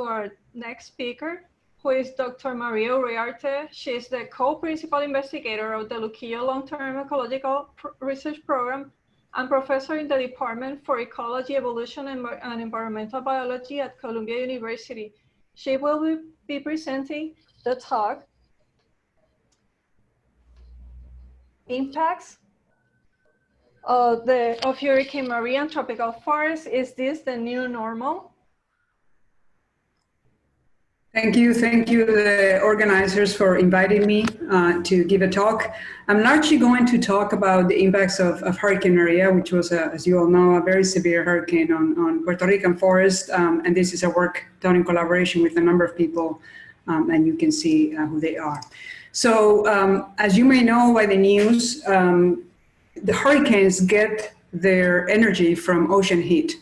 our next speaker, who is Dr. Maria Uriarte. She is the co-principal investigator of the Luquillo Long-Term Ecological Research Program and professor in the Department for Ecology, Evolution, and Environmental Biology at Columbia University. She will be presenting the talk, Impacts of Hurricane Maria and Tropical Forests. Is this the new normal? Thank you, the organizers, for inviting me to give a talk. I'm largely going to talk about the impacts of Hurricane Maria, which was, as you all know, a very severe hurricane on Puerto Rican forest. And this is a work done in collaboration with a number of people, and you can see who they are. So, as you may know by the news, the hurricanes get their energy from ocean heat.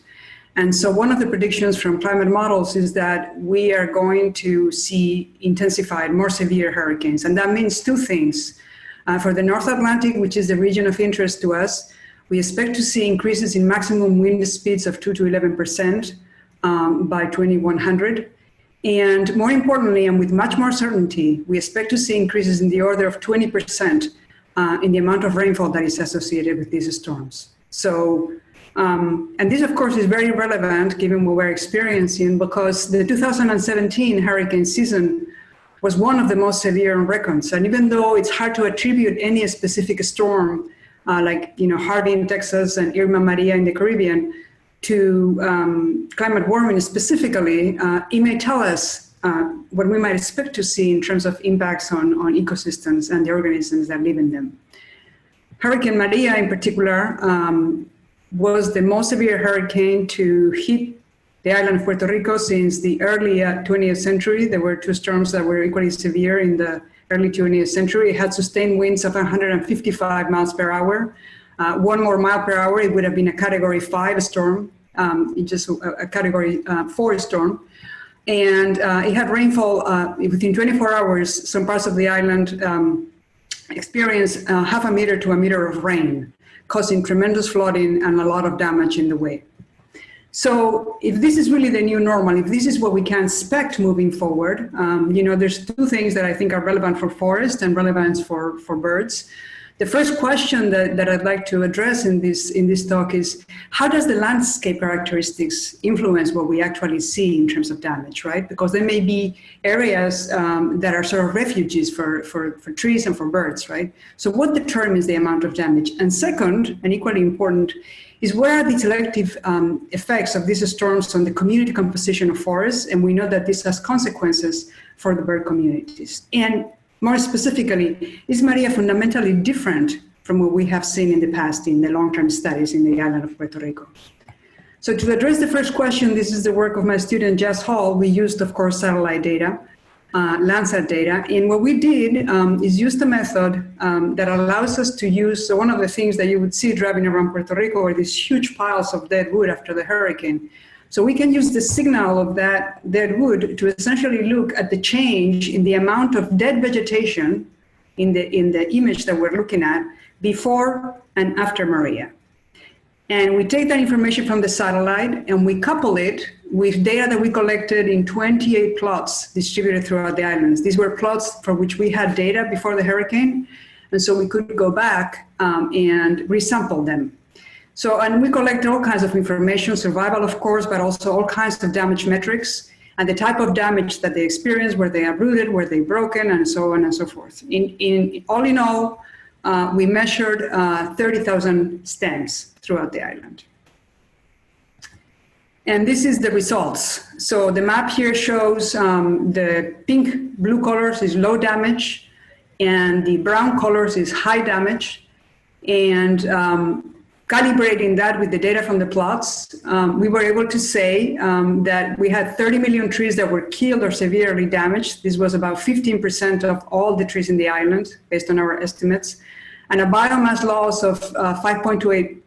And so one of the predictions from climate models is that we are going to see intensified, more severe hurricanes. And that means two things. For the North Atlantic, which is the region of interest to us, we expect to see increases in maximum wind speeds of 2 to 11% by 2100. And more importantly, and with much more certainty, we expect to see increases in the order of 20% in the amount of rainfall that is associated with these storms. So, and this, of course, is very relevant given what we're experiencing, because the 2017 hurricane season was one of the most severe on records. And even though it's hard to attribute any specific storm, like Harvey in Texas and Irma Maria in the Caribbean, to climate warming specifically, it may tell us what we might expect to see in terms of impacts on ecosystems and the organisms that live in them. Hurricane Maria, in particular, was the most severe hurricane to hit the island of Puerto Rico since the early 20th century. There were two storms that were equally severe in the early 20th century. It had sustained winds of 155 miles per hour. One more mile per hour, it would have been a Category 5 storm, just a Category 4 storm. And it had rainfall within 24 hours. Some parts of the island experienced half a meter to a meter of rain, causing tremendous flooding and a lot of damage in the way. So if this is really the new normal, if this is what we can expect moving forward, there's two things that I think are relevant for forests and relevant for birds. The first question that I'd like to address in this talk is, how does the landscape characteristics influence what we actually see in terms of damage, right? Because there may be areas that are sort of refuges for trees and for birds, right? So what determines the amount of damage? And second, and equally important, is what are the selective effects of these storms on the community composition of forests? And we know that this has consequences for the bird communities. And more specifically, is Maria fundamentally different from what we have seen in the past in the long-term studies in the island of Puerto Rico? So to address the first question, this is the work of my student, Jess. We used, of course, satellite data, Landsat data. And what we did is use the method that allows us to use, so one of the things that you would see driving around Puerto Rico are these huge piles of dead wood after the hurricane. So we can use the signal of that dead wood to essentially look at the change in the amount of dead vegetation in the image that we're looking at before and after Maria. And we take that information from the satellite and we couple it with data that we collected in 28 plots distributed throughout the islands. These were plots for which we had data before the hurricane, and so we could go back and resample them. So, and we collected all kinds of information, survival, of course, but also all kinds of damage metrics and the type of damage that they experienced, where they are rooted, where they're broken, and so on and so forth. All in all, we measured 30,000 stems throughout the island. And this is the results. So the map here shows the pink blue colors is low damage, and the brown colors is high damage. And calibrating that with the data from the plots, we were able to say that we had 30 million trees that were killed or severely damaged. This was about 15% of all the trees in the island, based on our estimates, and a biomass loss of 5.28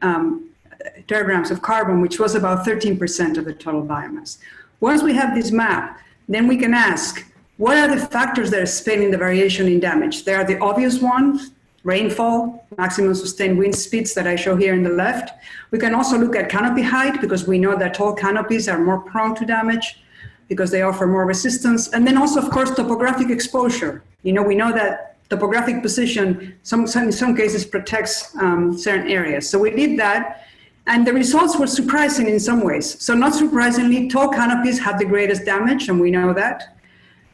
teragrams of carbon, which was about 13% of the total biomass. Once we have this map, then we can ask, what are the factors that are explaining the variation in damage? There are the obvious ones: rainfall, maximum sustained wind speeds that I show here in the left. We can also look at canopy height, because we know that tall canopies are more prone to damage. because they offer more resistance. And then also, of course, topographic exposure. We know that topographic position, in some cases, protects certain areas. So we did that, and the results were surprising in some ways. So not surprisingly, tall canopies had the greatest damage, and we know that.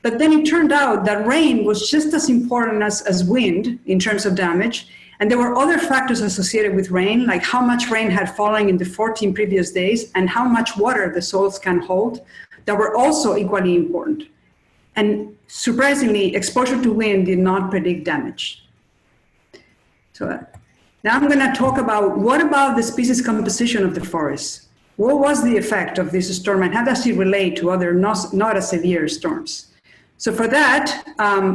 But then it turned out that rain was just as important as wind in terms of damage. And there were other factors associated with rain, like how much rain had fallen in the 14 previous days and how much water the soils can hold, that were also equally important. And surprisingly, exposure to wind did not predict damage. So now I'm going to talk about what about the species composition of the forest? What was the effect of this storm and how does it relate to other not as severe storms? So for that,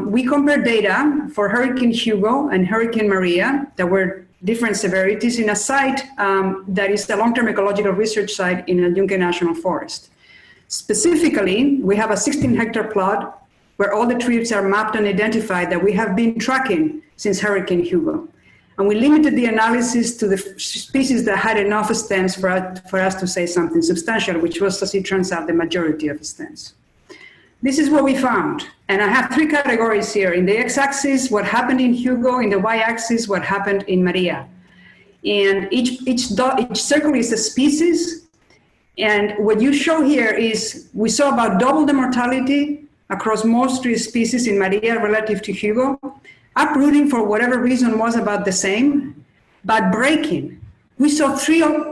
we compared data for Hurricane Hugo and Hurricane Maria that were different severities in a site that is a long-term ecological research site in El Yunque National Forest. Specifically, we have a 16-hectare plot where all the trees are mapped and identified that we have been tracking since Hurricane Hugo. And we limited the analysis to the species that had enough stems for us to say something substantial, which was, as it turns out, the majority of stems. This is what we found. And I have three categories here. In the x-axis, what happened in Hugo. In the y-axis, what happened in Maria. And each circle is a species. And what you show here is we saw about double the mortality across most tree species in Maria relative to Hugo. Uprooting, for whatever reason, was about the same. But breaking, we saw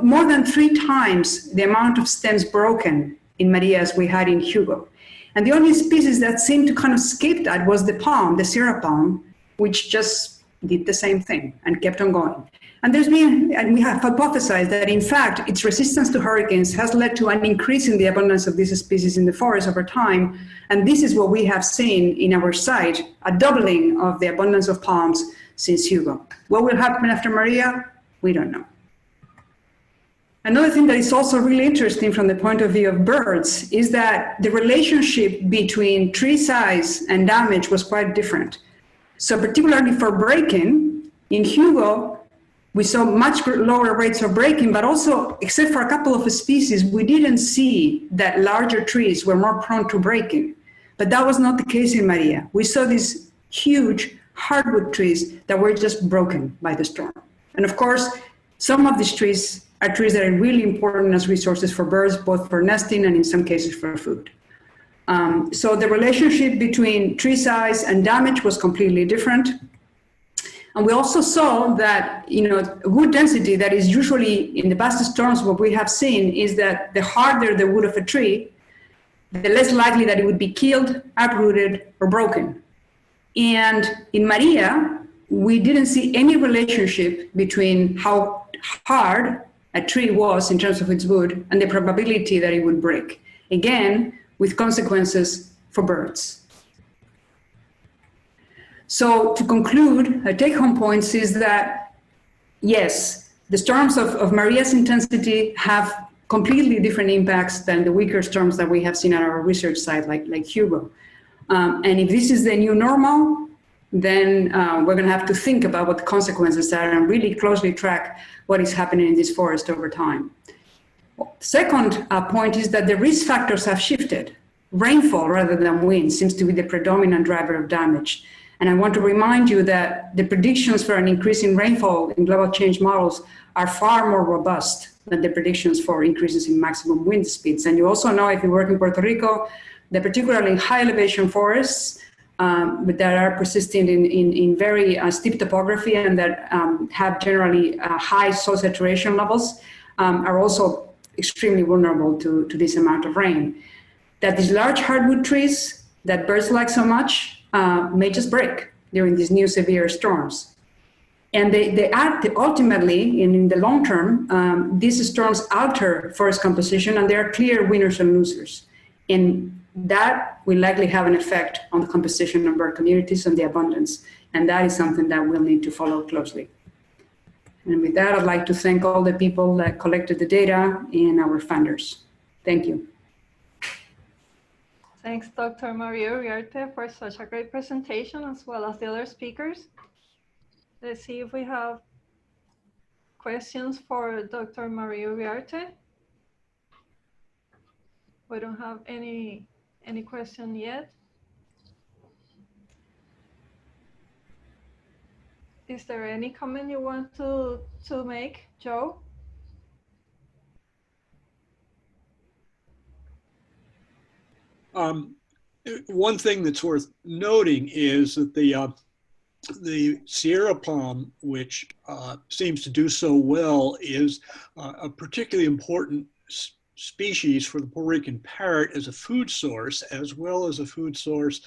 more than 3 times the amount of stems broken in Maria as we had in Hugo. And the only species that seemed to kind of escape that was the palm, the Sierra palm, which just did the same thing and kept on going. And we have hypothesized that in fact, its resistance to hurricanes has led to an increase in the abundance of these species in the forest over time. And this is what we have seen in our site, a doubling of the abundance of palms since Hugo. What will happen after Maria? We don't know. Another thing that is also really interesting from the point of view of birds is that the relationship between tree size and damage was quite different. So particularly for breaking, in Hugo, we saw much lower rates of breaking, but also, except for a couple of species, we didn't see that larger trees were more prone to breaking. But that was not the case in Maria. We saw these huge hardwood trees that were just broken by the storm. And of course, some of these trees are trees that are really important as resources for birds, both for nesting and in some cases for food. So the relationship between tree size and damage was completely different. And we also saw that, wood density that is usually in the past storms, what we have seen is that the harder the wood of a tree, the less likely that it would be killed, uprooted, or broken. And in Maria, we didn't see any relationship between how hard a tree was in terms of its wood and the probability that it would break. Again, with consequences for birds. So to conclude, a take-home points is that, yes, the storms of Maria's intensity have completely different impacts than the weaker storms that we have seen at our research site, like Hugo. And if this is the new normal, then we're going to have to think about what the consequences are and really closely track what is happening in this forest over time. Second point is that the risk factors have shifted. Rainfall rather than wind seems to be the predominant driver of damage. And I want to remind you that the predictions for an increase in rainfall in global change models are far more robust than the predictions for increases in maximum wind speeds. And you also know, if you work in Puerto Rico, that particularly high elevation forests but that are persisting in very steep topography and that have generally high soil saturation levels are also extremely vulnerable to this amount of rain. That these large hardwood trees that birds like so much may just break during these new severe storms. And they ultimately, in the long term, these storms alter forest composition and there are clear winners and losers. And that will likely have an effect on the composition of bird communities and the abundance. And that is something that we'll need to follow closely. And with that, I'd like to thank all the people that collected the data and our funders. Thank you. Thanks, Dr. Mario Uriarte, for such a great presentation, as well as the other speakers. Let's see if we have questions for Dr. Mario Uriarte. We don't have any Any question yet? Is there any comment you want to make, Joe? One thing that's worth noting is that the Sierra palm, which seems to do so well, is a particularly important species for the Puerto Rican parrot as a food source, as well as a food source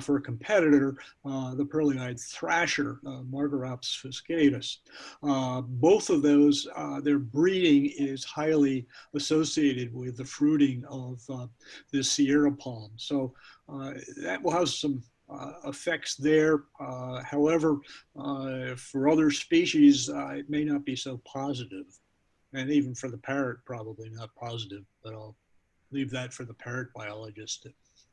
for a competitor, the pearly-eyed thrasher, Margorops fuscatus. Both of those, their breeding is highly associated with the fruiting of this Sierra palm. So that will have some effects there. However, for other species, it may not be so positive. And even for the parrot, probably not positive, but I'll leave that for the parrot biologist to